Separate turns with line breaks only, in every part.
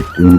18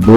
2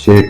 6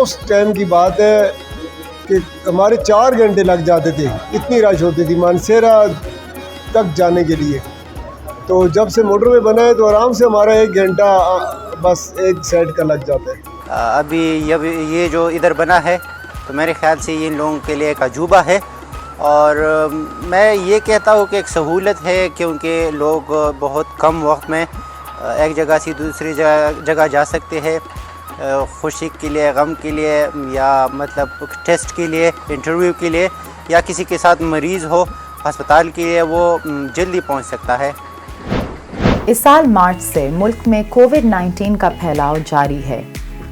اس time کی بات ہے کہ ہمارے 4 گھنٹے لگ جاتے تھے، اتنی رش ہوتی تھی مانسہرہ تک جانے کے لیے. تو جب سے موٹر وے بنا ہے تو آرام سے ہمارا 1 گھنٹہ بس ایک سائڈ کا لگ جاتا ہے.
ابھی یہ جو ادھر بنا ہے تو میرے خیال سے یہ ان لوگوں کے لیے ایک عجوبہ ہے، اور میں یہ کہتا ہوں کہ ایک سہولت ہے، کیونکہ لوگ بہت کم وقت میں ایک جگہ سے دوسری جگہ جا سکتے ہیں، خوشی کے لیے، غم کے لیے، یا مطلب ٹیسٹ کے لیے، انٹرویو کے لیے، یا کسی کے ساتھ مریض ہو ہسپتال کے لیے، وہ جلدی پہنچ سکتا ہے.
اس سال مارچ سے ملک میں کووڈ-19 کا پھیلاؤ جاری ہے،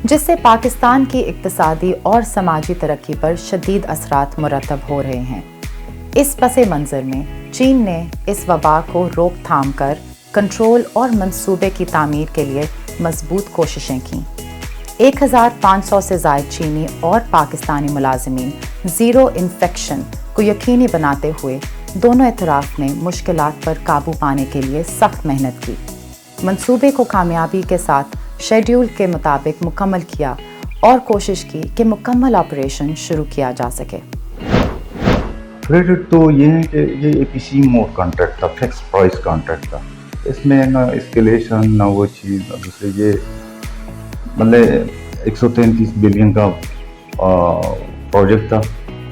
جس سے پاکستان کی اقتصادی اور سماجی ترقی پر شدید اثرات مرتب ہو رہے ہیں. اس پس منظر میں چین نے اس وبا کو روک تھام کر کنٹرول اور منصوبے کی تعمیر کے لیے مضبوط کوششیں کیں. 1500 سے زائد چینی اور پاکستانی ملازمین زیرو انفیکشن کو یقینی بناتے ہوئے دونوں اطراف نے مشکلات پر قابو پانے کے لیے سخت محنت کی. منصوبے کو کامیابی کے ساتھ شیڈیول کے مطابق مکمل کیا اور کوشش کی کہ مکمل آپریشن شروع کیا جا سکے.
کریڈٹ تو یہ ہے کہ یہ APC موڈ کانٹریکٹ تھا، فکس پرائز کانٹریکٹ تھا. اس میں نہ اسکیلیشن نہ وہ چیز، دوسرے یہ مطلب 133 بلین کا پروجیکٹ تھا،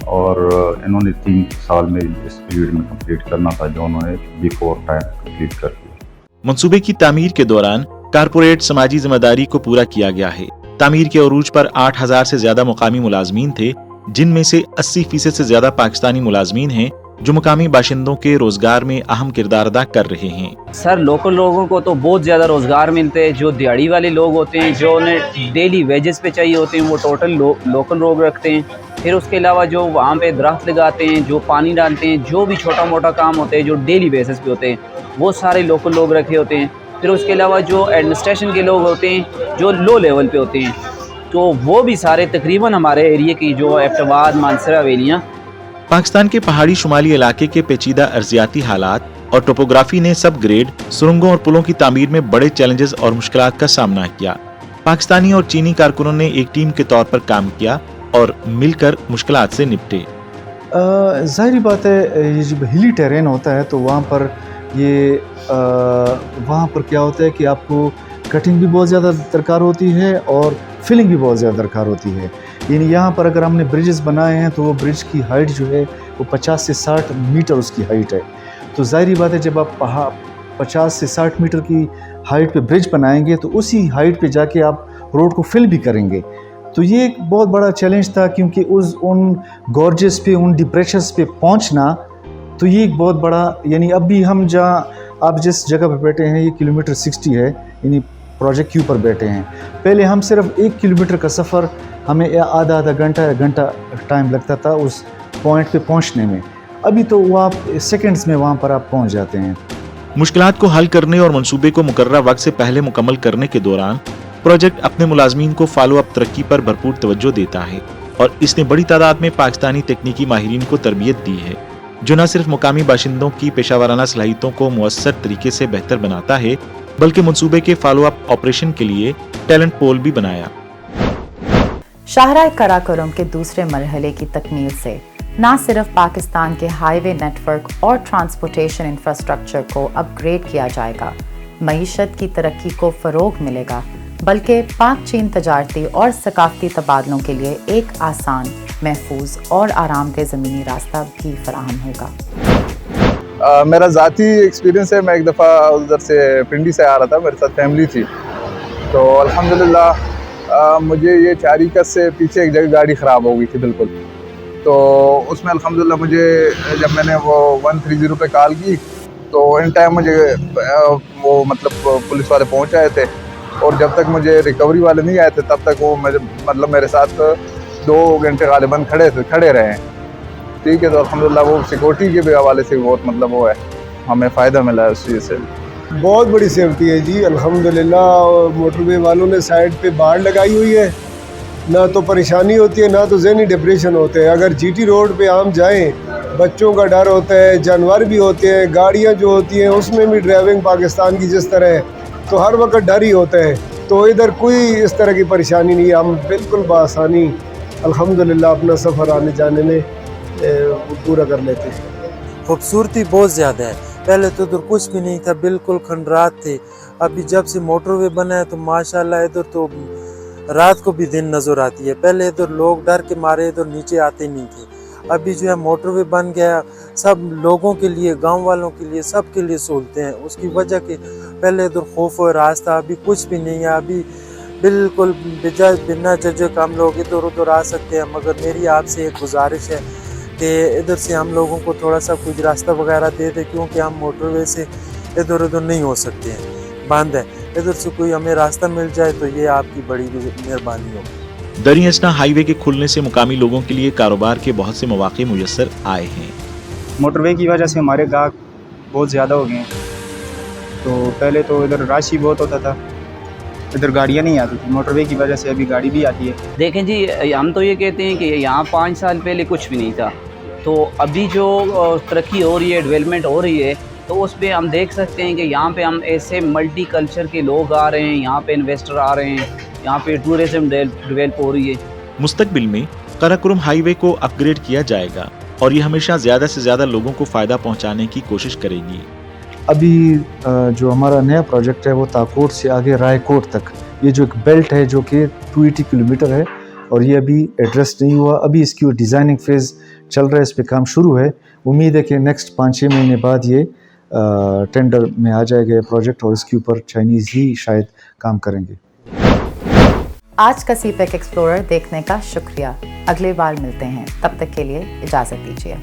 اور انہوں نے 3 سال میں اس پیریڈ میں کمپلیٹ کرنا تھا، جو انہوں نے بیفور ٹائم کمپلیٹ کر دیا. منصوبے
کی تعمیر کے دوران کارپوریٹ سماجی ذمہ داری کو پورا کیا گیا ہے. تعمیر کے عروج پر 8000 سے زیادہ مقامی ملازمین تھے، جن میں سے 80% سے زیادہ پاکستانی ملازمین ہیں جو مقامی باشندوں کے روزگار میں اہم کردار ادا کر رہے ہیں.
سر لوکل لوگوں کو تو بہت زیادہ روزگار ملتے ہیں. جو دیہڑی والے لوگ ہوتے ہیں، جو انہیں ڈیلی ویجز پہ چاہیے ہوتے ہیں، وہ ٹوٹل لوکل لوگ رکھتے ہیں. پھر اس کے علاوہ جو وہاں پہ درخت لگاتے ہیں، جو پانی ڈالتے ہیں، جو بھی چھوٹا موٹا کام ہوتے ہیں جو ڈیلی بیسس پہ ہوتے ہیں، وہ سارے لوکل لوگ رکھے ہوتے ہیں. پھر اس کے علاوہ جو ایڈمنسٹریشن کے لوگ ہوتے ہیں جو لو لیول پہ ہوتے ہیں، تو وہ بھی سارے تقریباً ہمارے ایریے کی جو ایبٹ آباد، مانسہرہ ویلیاں.
پاکستان کے پہاڑی شمالی علاقے کے پیچیدہ ارضیاتی حالات اور ٹوپوگرافی نے سب گریڈ سرنگوں اور پلوں کی تعمیر میں بڑے چیلنجز اور مشکلات کا سامنا کیا. پاکستانی اور چینی کارکنوں نے ایک ٹیم کے طور پر کام کیا اور مل کر مشکلات سے نپٹے.
ظاہری بات ہے، یہ جب ہلی ٹیرین ہوتا ہے تو وہاں پر کیا ہوتا ہے کہ آپ کو کٹنگ بھی بہت زیادہ درکار ہوتی ہے اور فلنگ بھی بہت زیادہ درکار ہوتی ہے. یعنی یہاں پر اگر ہم نے برجز بنائے ہیں تو وہ برج کی ہائٹ جو ہے وہ 50 سے 60 میٹر اس کی ہائٹ ہے. تو ظاہری بات ہے جب آپ 50 سے 60 میٹر کی ہائٹ پہ برج بنائیں گے تو اسی ہائٹ پہ جا کے آپ روڈ کو فل بھی کریں گے. تو یہ ایک بہت بڑا چیلنج تھا، کیونکہ ان گورجز پہ، ان ڈپریشنز پہ پہنچنا، تو یہ ایک بہت بڑا، یعنی اب بھی ہم جہاں آپ جس جگہ پہ بیٹھے ہیں یہ کلومیٹر 60 ہے، یعنی پروجیکٹ کے اوپر بیٹھے ہیں. پہلے ہم صرف 1 کلومیٹر کا سفر ہمیں آدھا گھنٹہ ٹائم لگتا تھا اس پوائنٹ پہ پہنچنے میں. ابھی تو وہ آپ سیکنڈز میں وہاں پر آپ پہنچ جاتے ہیں.
مشکلات کو حل کرنے اور منصوبے کو مقررہ وقت سے پہلے مکمل کرنے کے دوران پروجیکٹ اپنے ملازمین کو فالو اپ ترقی پر بھرپور توجہ دیتا ہے، اور اس نے بڑی تعداد میں پاکستانی تکنیکی ماہرین کو تربیت دی ہے، جو نہ صرف مقامی باشندوں کی پیشہ ورانہ صلاحیتوں کو مؤثر طریقے سے بہتر بناتا ہے، بلکہ منصوبے کے فالو اپ آپریشن کے لیے ٹیلنٹ پول بھی بنایا.
شاہراہ قراقرم کے دوسرے مرحلے کی تکمیل سے نہ صرف پاکستان کے ہائی وے نیٹ ورک اور ٹرانسپورٹیشن انفراسٹرکچر کو اپ گریڈ کیا جائے گا، معیشت کی ترقی کو فروغ ملے گا، بلکہ پاک چین تجارتی اور ثقافتی تبادلوں کے لیے ایک آسان، محفوظ اور آرام دہ زمینی راستہ بھی فراہم ہوگا.
میرا ذاتی ایکسپیرینس ہے، میں ایک دفعہ ادھر سے پنڈی سے آ رہا تھا، میرے ساتھ فیملی تھی، تو الحمدللہ مجھے یہ چاریکت سے پیچھے ایک جگہ گاڑی خراب ہو گئی تھی بالکل. تو اس میں الحمدللہ مجھے جب میں نے وہ 130 پہ کال کی تو ان ٹائم مجھے وہ مطلب پولیس والے پہنچ آئے تھے، اور جب تک مجھے ریکوری والے نہیں آئے تھے تب تک وہ میرے ساتھ 2 گھنٹے غالباً کھڑے رہے ہیں. ٹھیک ہے، تو الحمدللہ وہ سیکورٹی کے بھی حوالے سے بہت مطلب وہ ہے، ہمیں فائدہ ملا ہے اس چیز سے.
بہت بڑی سیفٹی ہے جی الحمدللہ. موٹر وے والوں نے سائڈ پہ بار لگائی ہوئی ہے، نہ تو پریشانی ہوتی ہے نہ تو ذہنی ڈپریشن ہوتے ہیں. اگر جی ٹی روڈ پہ ہم جائیں بچوں کا ڈر ہوتا ہے، جانور بھی ہوتے ہیں، گاڑیاں جو ہوتی ہیں اس میں بھی ڈرائیونگ پاکستان کی جس طرح ہے تو ہر وقت ڈر ہی ہوتا ہے. تو ادھر کوئی اس طرح کی پریشانی نہیں ہے. ہم بالکل بآسانی الحمدللہ اپنا سفر آنے جانے میں پورا کر لیتے ہیں.
خوبصورتی بہت زیادہ ہے. پہلے تو ادھر کچھ بھی نہیں تھا, بالکل کھنڈرات تھے. ابھی جب سے موٹر وے بنا ہے تو ماشاءاللہ ادھر تو رات کو بھی دن نظر آتی ہے. پہلے ادھر لوگ ڈر کے مارے ادھر نیچے آتے نہیں تھے. ابھی جو ہے موٹر وے بن گیا, سب لوگوں کے لیے, گاؤں والوں کے لیے, سب کے لیے سہولتیں ہیں. اس کی وجہ کہ پہلے ادھر خوف و راز تھا, ابھی کچھ بھی نہیں ہے. ابھی بالکل بنا جھجک ہم لوگ ادھر ادھر آ سکتے ہیں. مگر میری آپ سے ایک گزارش ہے کہ ادھر سے ہم لوگوں کو تھوڑا سا کچھ راستہ وغیرہ دے دے, کیونکہ ہم موٹر وے سے ادھر ادھر نہیں ہو سکتے ہیں, بند ہے. ادھر سے کوئی ہمیں راستہ مل جائے تو یہ آپ کی بڑی مہربانی ہوگی.
دری ہسنا ہائی وے کے کھلنے سے مقامی لوگوں کے لیے کاروبار کے بہت سے مواقع میسر آئے ہیں.
موٹر وے کی وجہ سے ہمارے گاہک بہت زیادہ ہو گئے ہیں. تو پہلے تو ادھر رش ہی بہت ہوتا تھا, ادھر گاڑیاں نہیں آتی تھی. موٹر وے کی وجہ سے ابھی گاڑی بھی آتی ہے.
دیکھیں جی, ہم تو یہ کہتے ہیں کہ یہاں 5 سال پہلے کچھ بھی نہیں تھا, تو ابھی جو ترقی ہو رہی ہے, ڈیولپمنٹ ہو رہی ہے, تو اس پہ ہم دیکھ سکتے ہیں کہ یہاں پہ ہم ایسے ملٹی کلچر کے لوگ آ رہے ہیں, یہاں پہ انویسٹر آ رہے ہیں, یہاں پہ ٹورزم ڈیولپ ہو رہی ہے.
مستقبل میں قراقرم ہائی وے کو اپ گریڈ کیا جائے گا اور یہ ہمیشہ زیادہ سے زیادہ لوگوں کو فائدہ پہنچانے کی کوشش کرے گی.
ابھی جو ہمارا نیا پروجیکٹ ہے وہ تاکوٹ سے آگے رائے کوٹ تک, یہ جو ایک بیلٹ ہے جو کہ 280 کلومیٹر ہے, اور یہ ابھی ایڈریس نہیں ہوا. ابھی اس کی ڈیزائننگ فیز چل رہا ہے, اس پہ کام شروع ہے. امید ہے کہ نیکسٹ 5-6 مہینے بعد یہ ٹینڈر میں آ جائے گا یہ پروجیکٹ, اور اس کے اوپر چائنیز ہی شاید کام کریں گے.
آج کا سی پیک ایکسپلورر دیکھنے کا شکریہ. اگلے بار ملتے ہیں, تب تک کے لیے اجازت دیجیے.